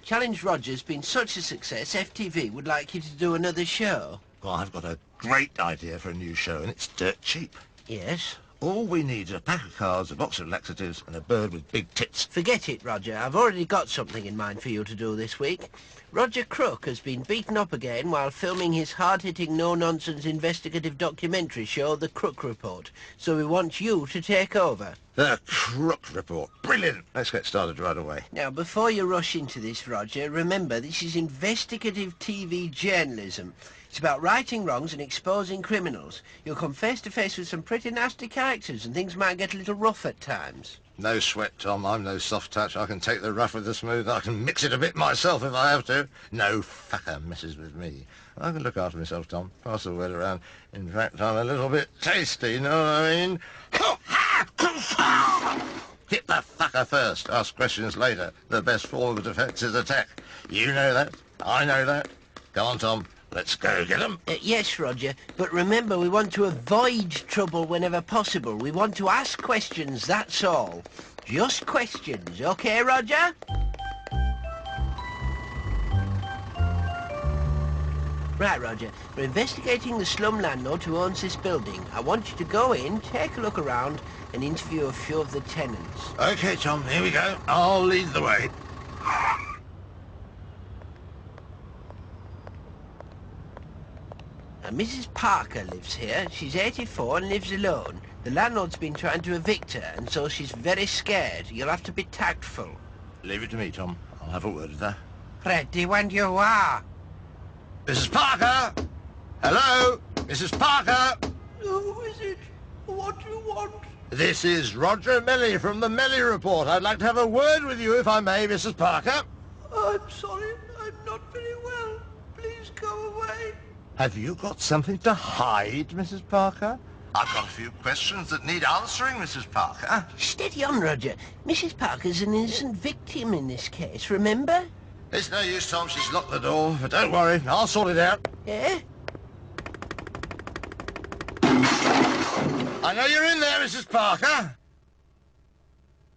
Challenge Roger's been such a success, FTV would like you to do another show. Well, I've got a great idea for a new show, and it's dirt cheap. Yes? All we need is a pack of cards, a box of laxatives, and a bird with big tits. Forget it, Roger. I've already got something in mind for you to do this week. Roger Crook has been beaten up again while filming his hard-hitting, no-nonsense investigative documentary show, The Crook Report. So we want you to take over. The Crook Report. Brilliant. Let's get started right away. Now, before you rush into this, Roger, remember this is investigative TV journalism. It's about righting wrongs and exposing criminals. You'll come face to face with some pretty nasty characters and things might get a little rough at times. No sweat, Tom. I'm no soft touch. I can take the rough with the smooth. I can mix it a bit myself if I have to. No fucker messes with me. I can look after myself, Tom. Pass the word around. In fact, I'm a little bit tasty, you know what I mean? Hit the fucker first. Ask questions later. The best form of defence is attack. You know that. I know that. Go on, Tom. Let's go get them. Yes, Roger, but remember we want to avoid trouble whenever possible. We want to ask questions, that's all. Just questions, okay, Roger? Right, Roger, we're investigating the slum landlord who owns this building. I want you to go in, take a look around, and interview a few of the tenants. Okay, Tom, here we go. I'll lead the way. Mrs. Parker lives here. She's 84 and lives alone. The landlord's been trying to evict her, and so she's very scared. You'll have to be tactful. Leave it to me, Tom. I'll have a word with her. Ready when you are. Mrs. Parker! Hello? Mrs. Parker! Who is it? What do you want? This is Roger Mellie from the Mellie Report. I'd like to have a word with you, if I may, Mrs. Parker. I'm sorry. I'm not very well. Please go away. Have you got something to hide, Mrs. Parker? I've got a few questions that need answering, Mrs. Parker. Steady on, Roger. Mrs. Parker's an innocent victim in this case, remember? It's no use, Tom. She's locked the door. But don't worry. I'll sort it out. Eh? I know you're in there, Mrs. Parker.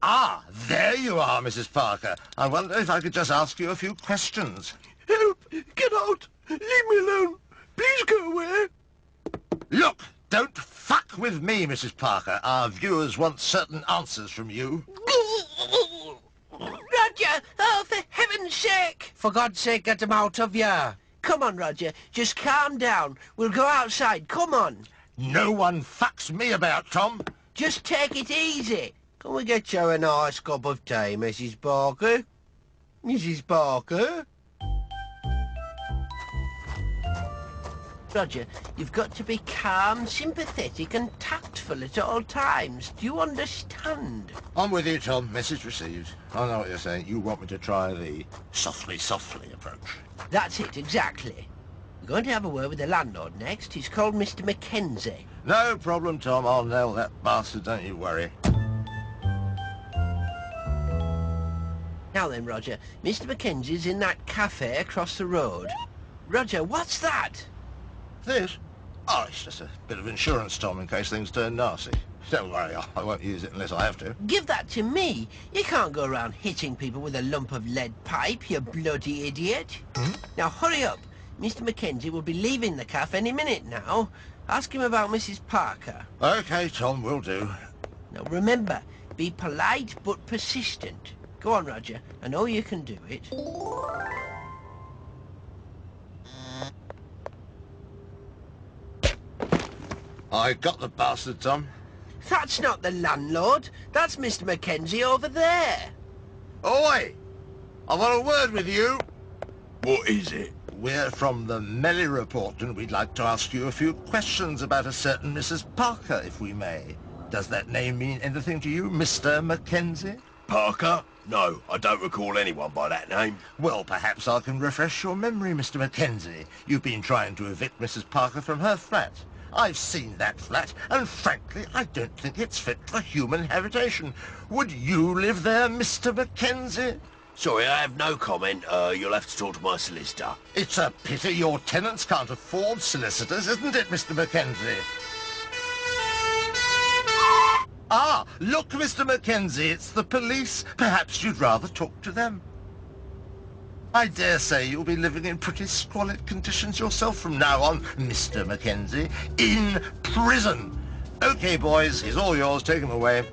Ah, there you are, Mrs. Parker. I wonder if I could just ask you a few questions. Help! Get out! Leave me alone! Please go away! Look! Don't fuck with me, Mrs. Parker. Our viewers want certain answers from you. Roger! Oh, for heaven's sake! For God's sake, get them out of here. Come on, Roger. Just calm down. We'll go outside. Come on. No one fucks me about, Tom. Just take it easy. Can we get you a nice cup of tea, Mrs. Parker? Mrs. Parker? Roger, you've got to be calm, sympathetic and tactful at all times. Do you understand? I'm with you, Tom. Message received. I know what you're saying. You want me to try the softly, softly approach. That's it, exactly. We're going to have a word with the landlord next. He's called Mr. Mackenzie. No problem, Tom. I'll nail that bastard, don't you worry. Now then, Roger, Mr. Mackenzie's in that cafe across the road. Roger, what's that? This? Oh, it's just a bit of insurance, Tom, in case things turn nasty. Don't worry, I won't use it unless I have to. Give that to me. You can't go around hitting people with a lump of lead pipe, you bloody idiot. Now, hurry up. Mr. Mackenzie will be leaving the cafe any minute now. Ask him about Mrs. Parker. Okay, Tom, will do. Now, remember, be polite but persistent. Go on, Roger. I know you can do it. I got the bastard, Tom. That's not the landlord. That's Mr. Mackenzie over there. Oi! I want a word with you. What is it? We're from the Mellie Report, and we'd like to ask you a few questions about a certain Mrs. Parker, if we may. Does that name mean anything to you, Mr. Mackenzie? Parker? No, I don't recall anyone by that name. Well, perhaps I can refresh your memory, Mr. Mackenzie. You've been trying to evict Mrs. Parker from her flat. I've seen that flat, and frankly, I don't think it's fit for human habitation. Would you live there, Mr. Mackenzie? Sorry, I have no comment. You'll have to talk to my solicitor. It's a pity your tenants can't afford solicitors, isn't it, Mr. Mackenzie? Ah, look, Mr. Mackenzie, it's the police. Perhaps you'd rather talk to them. I dare say you'll be living in pretty squalid conditions yourself from now on, Mr. Mackenzie. In prison. OK, boys, he's all yours. Take him away.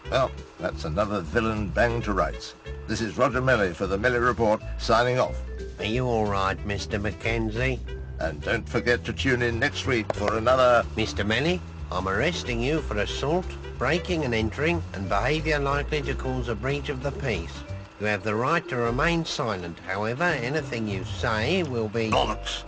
Well, that's another villain banged to rights. This is Roger Mellie for the Mellie Report, signing off. Are you all right, Mr. Mackenzie? And don't forget to tune in next week for another... Mr. Mellie, I'm arresting you for assault, breaking and entering, and behaviour likely to cause a breach of the peace. You have the right to remain silent. However, anything you say will be... bollocks.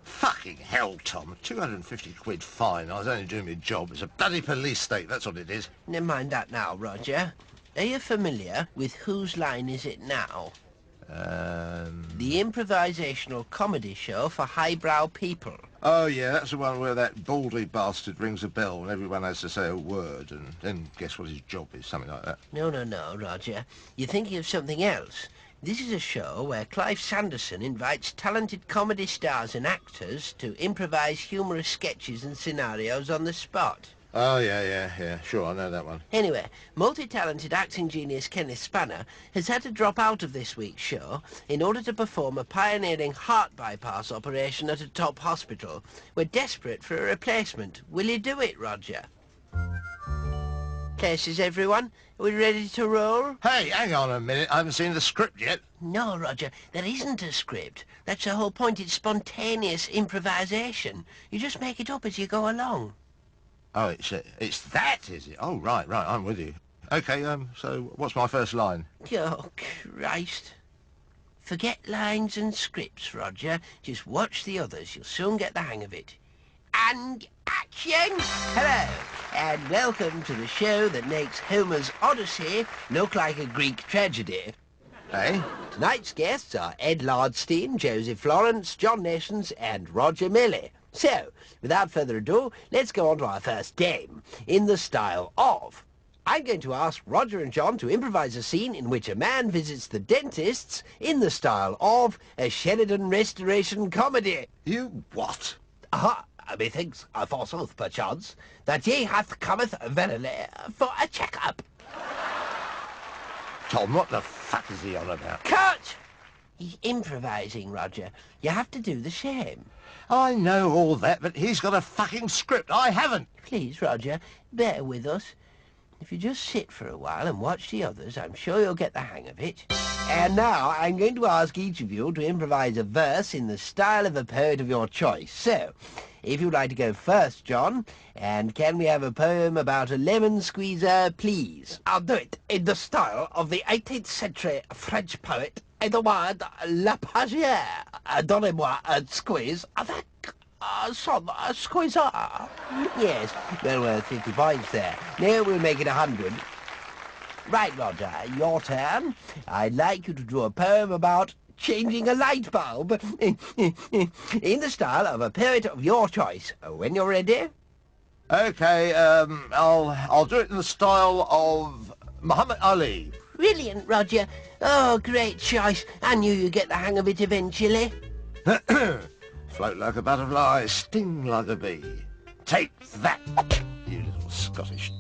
Fucking hell, Tom. 250 quid fine. I was only doing my job. It's a bloody police state, that's what it is. Never mind that now, Roger. Are you familiar with Whose Line Is It Now? The improvisational comedy show for highbrow people. Oh, yeah, that's the one where that baldy bastard rings a bell and everyone has to say a word and then guess what his job is, something like that. No, Roger. You're thinking of something else. This is a show where Clive Sanderson invites talented comedy stars and actors to improvise humorous sketches and scenarios on the spot. Oh, yeah, sure, I know that one. Anyway, multi-talented acting genius Kenneth Spanner has had to drop out of this week's show in order to perform a pioneering heart bypass operation at a top hospital. We're desperate for a replacement. Will you do it, Roger? Places, everyone? Are we ready to roll? Hey, hang on a minute. I haven't seen the script yet. No, Roger, there isn't a script. That's the whole point. It's spontaneous improvisation. You just make it up as you go along. Oh, it's that, is it? Oh, right, I'm with you. OK, so what's my first line? Oh, Christ. Forget lines and scripts, Roger. Just watch the others. You'll soon get the hang of it. And action! Hello, and welcome to the show that makes Homer's Odyssey look like a Greek tragedy. Hey? Tonight's guests are Ed Lardstein, Joseph Florence, John Nations, and Roger Mellie. So, without further ado, let's go on to our first game, in the style of... I'm going to ask Roger and John to improvise a scene in which a man visits the dentists in the style of a Sheridan Restoration comedy. You what? Aha! Methinks, forsooth, perchance, that ye hath cometh verily for a check-up. Tom, what the fuck is he on about? Cut! He's improvising, Roger. You have to do the same. I know all that, but he's got a fucking script. I haven't. Please, Roger, bear with us. If you just sit for a while and watch the others, I'm sure you'll get the hang of it. And now I'm going to ask each of you to improvise a verse in the style of a poet of your choice. So, if you'd like to go first, John, and can we have a poem about a lemon squeezer, please? I'll do it in the style of the 18th century French poet Edouard Lapagère. Donnez-moi un squeeze avec son squeezer. Yes, well worth 50 points there. Now we'll make it 100. Right, Roger, your turn. I'd like you to draw a poem about changing a light bulb in the style of a poet of your choice. When you're ready. OK, I'll do it in the style of Muhammad Ali. Brilliant, Roger. Oh, great choice. I knew you'd get the hang of it eventually. Float like a butterfly, sting like a bee. Take that, you little Scottish